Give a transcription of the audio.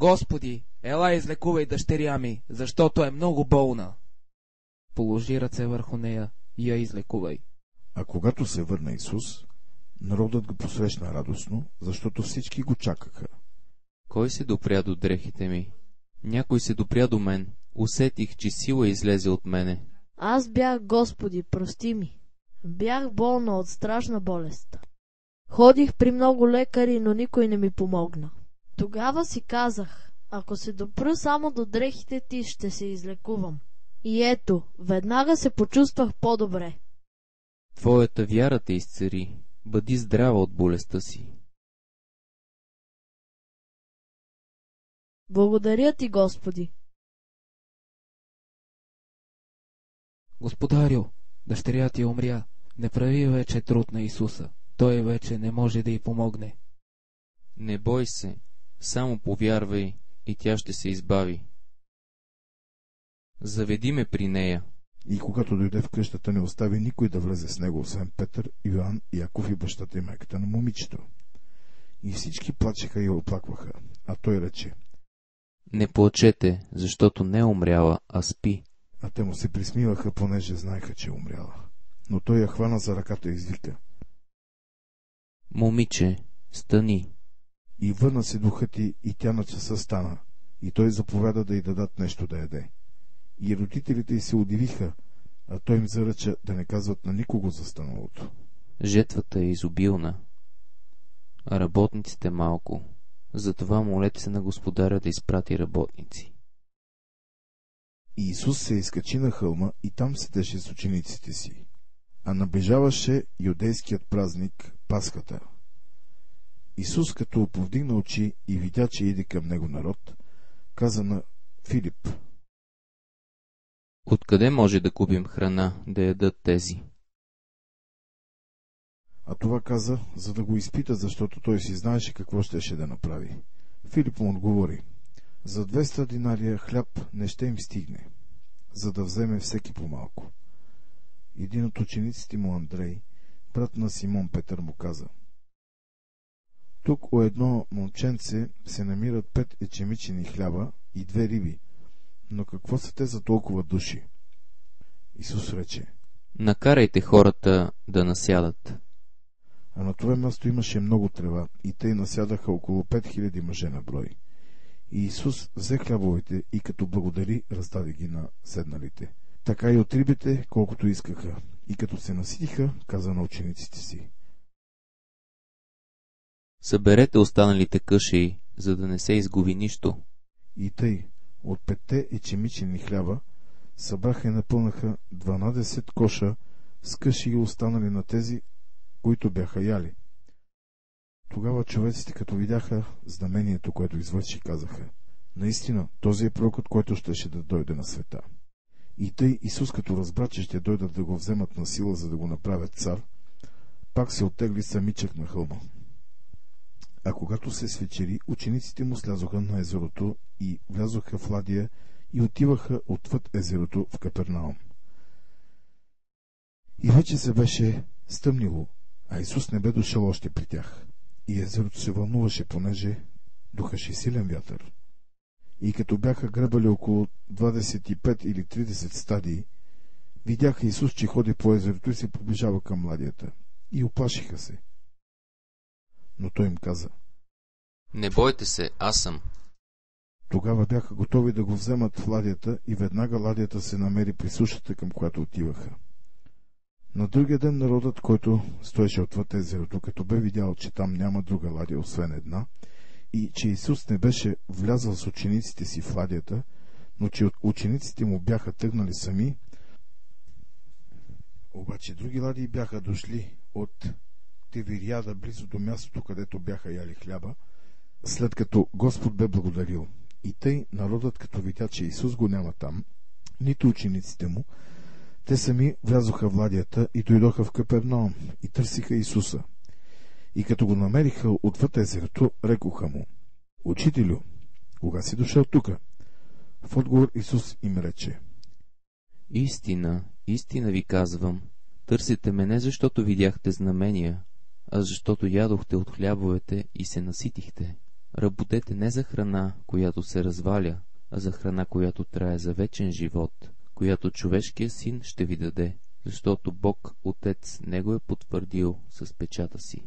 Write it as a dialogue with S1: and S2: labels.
S1: Господи, ела излекувай дъщеря ми, защото е много болна. Положи ръце върху нея и я излекувай.
S2: А когато се върна Исус, народът го посрещна радостно, защото всички го чакаха.
S3: Кой се допря до дрехите ми? Някой се допря до мен. Усетих, че сила излезе от мене.
S4: Аз бях, Господи, прости ми. Бях болна от страшна болест. Ходих при много лекари, но никой не ми помогна. Тогава си казах, ако се допра само до дрехите ти, ще се излекувам. И ето, веднага се почувствах по-добре.
S3: Твоята вяра те изцери. Бъди здрава от болестта си.
S4: Благодаря ти, Господи.
S1: Господарю, дъщеря ти умря. Не прави вече труд на Исуса. Той вече не може да й помогне.
S3: Не бой се, само повярвай и тя ще се избави. Заведи ме при нея.
S2: И когато дойде в къщата, не остави никой да влезе с него, освен Петър, Йоан, Яков и бащата и майката на момичето. И всички плачеха и оплакваха, а той рече:
S3: Не плачете, защото не е умряла, а спи.
S2: А те му се присмиваха, понеже знаеха, че е умряла. Но той я хвана за ръката и извика:
S3: Момиче, стани.
S2: И върна се духът й, и тя на часа стана, и той заповяда да й дадат нещо да яде. И родителите й се удивиха, а той им заръча да не казват на никого за станалото.
S3: Жетвата е изобилна, а работниците малко. Затова молете се на Господаря да изпрати работници.
S2: И Исус се изкачи на хълма и там седеше с учениците си. А наближаваше юдейският празник Пасхата. Исус, като повдигна очи и видя, че иде към него народ, каза на Филип:
S3: Откъде може да купим храна да ядат тези?
S2: А това каза, за да го изпита, защото той си знаеше какво щеше да направи. Филип му отговори: За 200 динария хляб не ще им стигне, за да вземе всеки по-малко. Един от учениците му, Андрей, брат на Симон Петър, му каза: Тук у едно момченце се намират 5 ечемичени хляба и 2 риби, но какво са те за толкова души? Исус рече:
S3: Накарайте хората да насядат.
S2: А на това място имаше много трева, и тъй насядаха около 5000 мъже на брой. И Исус взе хлябовете и като благодари, раздаде ги на седналите. Така и от рибите, колкото искаха. И като се наситиха, каза на учениците си:
S3: Съберете останалите къши, за да не се изгуби нищо.
S2: И тъй, от 5 ечемичени хляба, събраха и напълнаха 12 коша с къши и останали на тези, които бяха яли. Тогава човеците, като видяха знамението, което извърши, казаха: Наистина, този е пророкът, който щеше да дойде на света. И тъй Исус, като разбра, че ще дойдат да го вземат на сила, за да го направят цар, пак се оттегли самичък на хълма. А когато се свечери, учениците му слязоха на езерото и влязоха в ладия и отиваха отвъд езерото в Капернаум. И вече се беше стъмнило, а Исус не бе дошъл още при тях. И езерото се вълнуваше, понеже духаше силен вятър. И като бяха гребали около 25 или 30 стадии, видяха Исус, че ходи по езерото и се приближава към ладията. И уплашиха се. Но той им каза:
S3: Не бойте се, аз съм.
S2: Тогава бяха готови да го вземат в ладията и веднага ладията се намери при сушата, към която отиваха. На другия ден народът, който стоеше отвъд езерото, като бе видял, че там няма друга ладия, освен една, и че Исус не беше влязъл с учениците си в ладията, но че учениците му бяха тръгнали сами, обаче други ладии бяха дошли от Тивериада, близо до мястото, където бяха яли хляба, след като Господ бе благодарил. И тъй народът, като видя, че Исус го няма там, нито учениците му, те сами влязоха в ладията и дойдоха в Капернаум и търсиха Исуса. И като го намериха отвъд езерото, рекоха му: Учителю, кога си дошъл тука? В отговор Исус им рече:
S3: Истина, истина ви казвам, търсите ме не защото видяхте знамения, а защото ядохте от хлябовете и се наситихте. Работете не за храна, която се разваля, а за храна, която трае за вечен живот, която човешкият син ще ви даде, защото Бог Отец не го е потвърдил с печата си.